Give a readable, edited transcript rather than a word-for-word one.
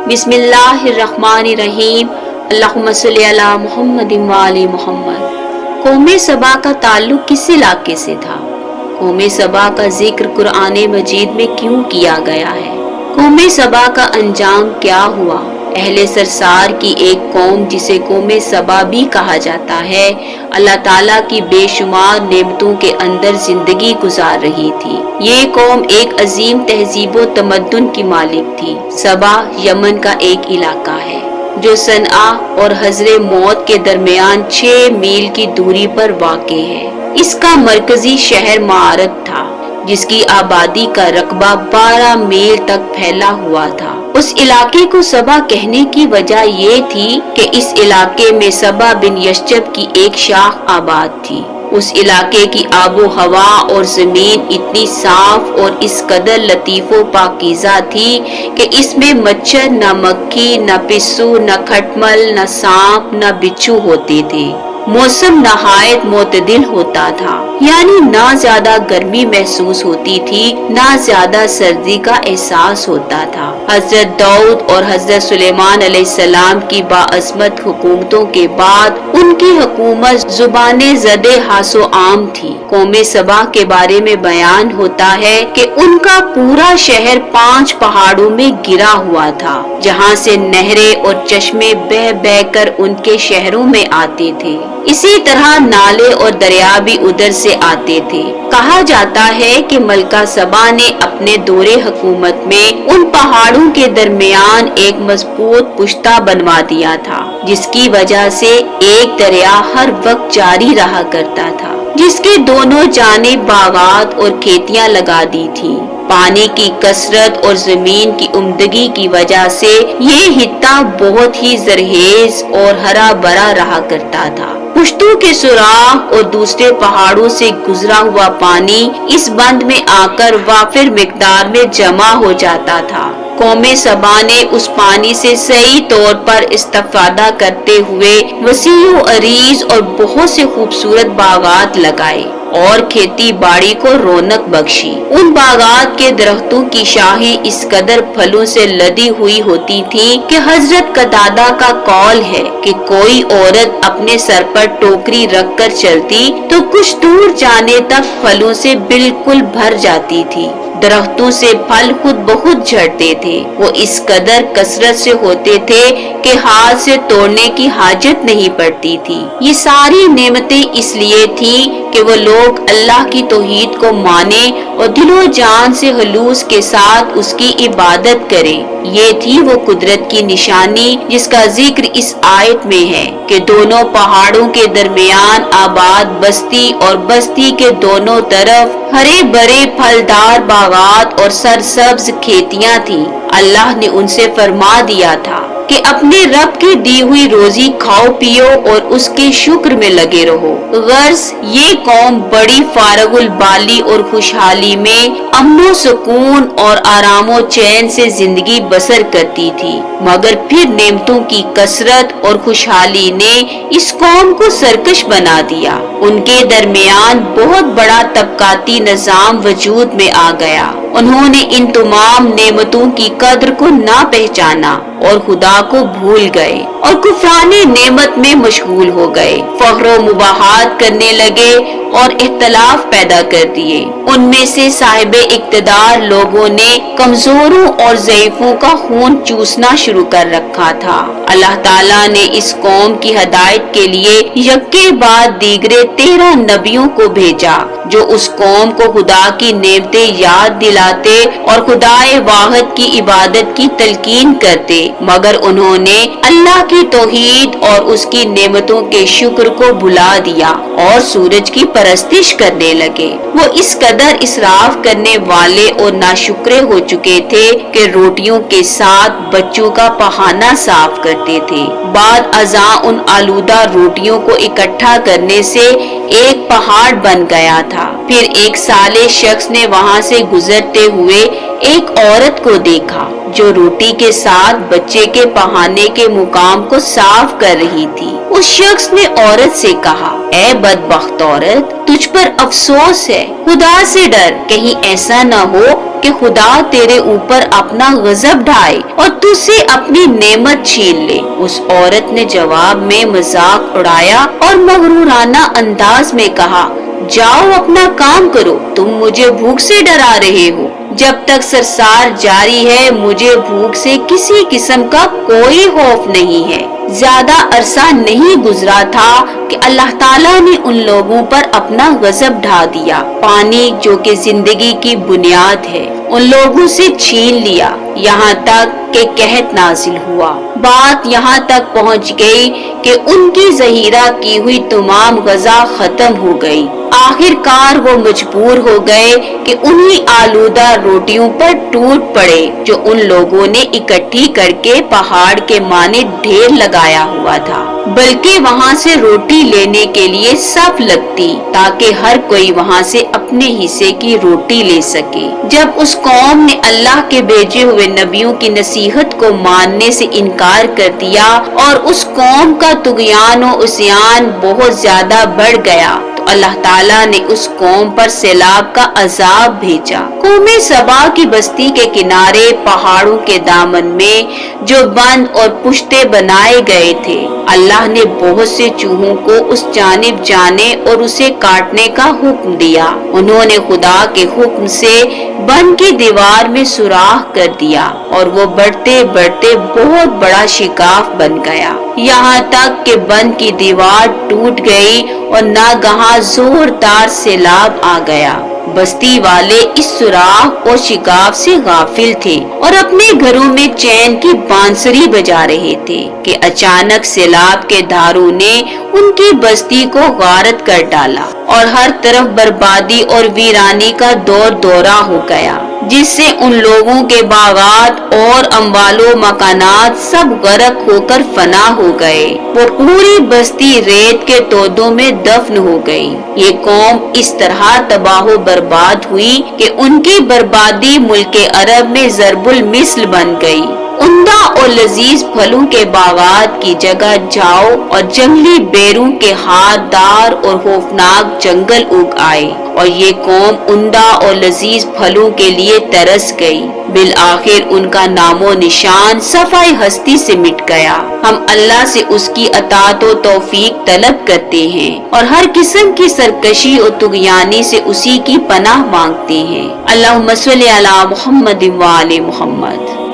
बिस्मिल्लाहिर्रहमानिर्रहीम। अल्लाहुम्मा सल्ली अला मुहम्मद व आले मुहम्मद। कौम सबा का ताल्लुक किस इलाके से था? कौम सबा का जिक्र कुरान मजीद में क्यों किया गया है? कौम सबा का अंजाम क्या हुआ? अहले सरसार की एक कौम जिसे कौम सबा भी कहा जाता है, अल्लाह ताला की बेशुमार नेमतों के अंदर जिंदगी गुजार रही थी। ये कौम एक अजीम तहजीब व तमद्दुन की मालिक थी। सबा यमन का एक इलाका है जो सनआ और हजरे मौत के दरमियान 6 मील की दूरी पर वाक़े है। इसका मरकजी शहर मारब था जिसकी आबादी का रकबा 12 मील तक फैला हुआ था। उस इलाके को सबा कहने की वजह ये थी कि इस इलाके में सबा बिन यशजब की एक शाख आबाद थी। उस इलाके की आबो हवा और जमीन इतनी साफ और इस कदर लतीफो पाकीज़ा थी कि इसमें मच्छर न मक्खी न पिस्सू न खटमल न सांप न बिच्छू होते थे। मौसम नहायत मोतदिल होता था, यानी ना ज्यादा गर्मी महसूस होती थी ना ज्यादा सर्दी का एहसास होता था। हजरत दाऊद और हजरत सुलेमान अलैहिस्सलाम की बाअज़मत हुकूमतों के बाद उनकी हुकूमत जुबाने ज़दे हासो आम थी। कौम सबा के बारे में बयान होता है कि उनका पूरा शहर 5 पहाड़ों में गिरा हुआ था, जहाँ से नहरें और चश्मे बह बह कर उनके शहरों में आते थे। इसी तरह नाले और दरिया भी उधर से आते थे। कहा जाता है कि मलका सबा ने अपने दौरे हुकूमत में उन पहाड़ों के दरमियान एक मजबूत पुश्ता बनवा दिया था, जिसकी वजह से एक दरिया हर वक्त जारी रहा करता था, जिसके दोनों जानिब बागात और खेतियां लगा दी थी। पानी की कसरत और जमीन की उम्दगी की वजह से ये हित्ता बहुत ही जरहेज और हरा भरा रहा करता था। पुश्तों के सुराख और दूसरे पहाड़ों से गुजरा हुआ पानी इस बंद में आकर वाफिर मिकदार में जमा हो जाता था। कौम सबा ने उस पानी से सही तौर पर इस्तेफादा करते हुए वसीओ अरीज और बहुत से खूबसूरत बागात लगाए और खेती बाड़ी को रौनक बख्शी। उन बागात के दरख्तों की शाही इस कदर फलों से लदी हुई होती थी कि हजरत कतादा का कौल है कि कोई औरत अपने सर पर टोकरी रखकर चलती तो कुछ दूर जाने तक फलों से बिल्कुल भर जाती थी। दरख्तों से फल खुद बहुत झड़ते थे। वो इस कदर कसरत से होते थे कि हाथ से तोड़ने की हाजत नहीं पड़ती थी। ये सारी नेमतें इसलिए थी कि वो लोग अल्लाह की तौहीद को माने और दिलो जान से हुलूस के साथ उसकी इबादत करें। ये थी वो कुदरत की निशानी जिसका जिक्र इस आयत में है कि दोनों पहाड़ों के दरमियान आबाद बस्ती और बस्ती के दोनों तरफ हरे भरे फलदार बागात और सरसब्ज खेतियां थी। अल्लाह ने उनसे फरमा दिया था कि अपने रब की दी हुई रोजी खाओ पियो और उसके शुक्र में लगे रहो। गर्ज ये कौम बड़ी फारगुल बाली और खुशहाली में अमनो सुकून और आरामो चैन से जिंदगी बसर करती थी, मगर फिर नेमतों की कसरत और खुशहाली ने इस कौम को सरकश बना दिया। उनके दरमियान बहुत बड़ा तबकाती निजाम वजूद में आ गया। उन्होंने इन तमाम नेमतों की कद्र को ना पहचाना और खुदा को भूल गए और कुफराने नेमत में मशगूल हो गए। फख्र मुबाहात करने लगे और इख्तलाफ पैदा कर दिए। उनमें से साहिबे इक्तदार लोगों ने कमजोरों और ज़ईफों का खून चूसना शुरू कर रखा था। अल्लाह ताला ने इस कौम की हिदायत के लिए यक्के बाद दीगरे 13 नबियों को भेजा जो उस कौम को खुदा की नेमतें याद दिलाते और खुदाए वाहिद की इबादत की तलकीन करते, मगर उन्होंने अल्लाह की तौहीद और उसकी नेमतों के शुक्र को भुला दिया और सूरज की परस्तिश करने लगे। वो इस कदर इसराफ करने वाले और नाशुक्रे हो चुके थे कि रोटियों के साथ बच्चों का पहाना साफ करते थे। बाद अज़ा उन आलूदा रोटियों को इकट्ठा करने से एक पहाड़ बन गया था। फिर एक साले शख्स ने वहाँ से गुजरते हुए एक औरत को देखा جو روٹی کے ساتھ بچے کے پہانے کے مقام کو صاف کر رہی تھی۔ اس شخص نے عورت سے کہا، اے بدبخت عورت، تجھ پر افسوس ہے، خدا سے ڈر، کہیں ایسا نہ ہو کہ خدا تیرے اوپر اپنا غضب ڈھائے اور تجھ سے اپنی نعمت چھین لے۔ اس عورت نے جواب میں مذاق اڑایا اور مغرورانہ انداز میں کہا، جاؤ اپنا کام کرو، تم مجھے بھوک سے ڈرا رہے ہو۔ جب تک سرسار جاری ہے مجھے بھوک سے کسی قسم کا کوئی خوف نہیں ہے۔ زیادہ عرصہ نہیں گزرا تھا کہ اللہ تعالیٰ نے ان لوگوں پر اپنا غضب ڈھا دیا۔ پانی جو کہ زندگی کی بنیاد ہے ان لوگوں سے چھین لیا، یہاں تک کہ قحط نازل ہوا۔ بات یہاں تک پہنچ گئی کہ ان کی ذخیرہ کی ہوئی تمام غذا ختم ہو گئی۔ آخر کار وہ مجبور ہو گئے کہ انہی آلودہ روٹیوں پر ٹوٹ پڑے جو ان لوگوں نے اکٹھی کر کے پہاڑ کے مانند ڈھیر لگایا ہوا تھا، بلکہ وہاں سے روٹی لینے کے لیے صف لگتی تاکہ ہر کوئی وہاں سے اپنے حصے کی روٹی لے سکے۔ جب اس قوم نے اللہ کے بھیجے ہوئے نبیوں کی نصیحت کو ماننے سے انکار کر دیا اور اس قوم کا طغیان و عصیان بہت زیادہ بڑھ گیا تو اللہ تعالیٰ نے اس قوم پر سیلاب کا عذاب بھیجا۔ قوم سبا کی بستی کے کنارے پہاڑوں کے دامن میں جو بند اور پشتے بنائے گئے تھے، اللہ نے بہت سے چوہوں کو اس جانب جانے اور اسے کاٹنے کا حکم دیا۔ انہوں نے خدا کے حکم سے بند کی دیوار میں سوراخ کر دیا اور وہ بڑھتے بڑھتے بہت بڑا شگاف بن گیا، یہاں تک کہ بند کی دیوار ٹوٹ گئی اور ناگہاں زوردار سیلاب آ گیا۔ بستی والے اس سوراخ اور شگاف سے غافل تھے اور اپنے گھروں میں چین کی بانسری بجا رہے تھے کہ اچانک سیلاب کے دھاروں نے ان کی بستی کو غارت کر ڈالا اور ہر طرف بربادی اور ویرانی کا دور دورہ ہو گیا، جس سے ان لوگوں کے باغات اور اموال و مکانات سب غرق ہو کر فنا ہو گئے۔ وہ پوری بستی ریت کے تودوں میں دفن ہو گئی۔ یہ قوم اس طرح تباہ و برباد ہوئی کہ ان کی بربادی ملک عرب میں ضرب المثل بن گئی۔ عمدہ اور لذیذ پھلوں کے باغات کی جگہ جاؤ اور جنگلی بیروں کے ہاتھ دار اور خوفناک جنگل اگ آئے اور یہ قوم عمدہ اور لذیذ پھلوں کے لیے ترس گئی۔ بالآخر ان کا نام و نشان صفحہ ہستی سے مٹ گیا۔ ہم اللہ سے اس کی اطاعت و توفیق طلب کرتے ہیں اور ہر قسم کی سرکشی اور طغیانی سے اسی کی پناہ مانگتے ہیں۔ اللہم صلی علی محمد و آل محمد۔